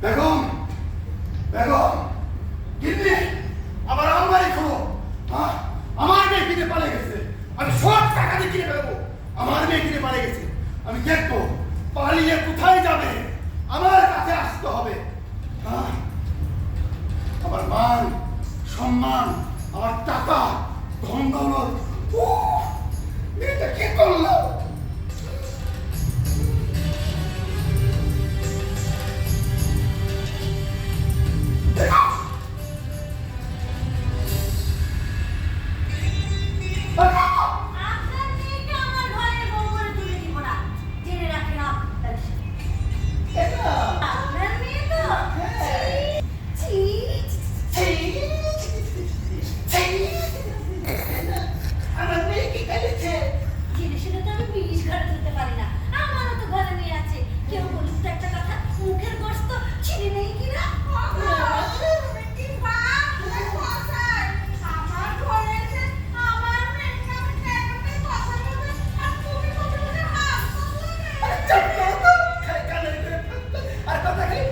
বেগম বেগম কিনে আবার আলমারি খোলো। আমার মেয়ে কিনে পালিয়ে গেছে, আমি সব টাকা দিয়ে কিনে ফেলবো। আমার মেয়ে কিনে পালিয়ে গেছে, আমি দেখবো পালিয়ে কোথায় যাবে, আমার কাছে আসতে হবে। আমার মান সম্মান, আমার টাকা, ধন দৌলত, এটা কি করলো? আর কথা খালি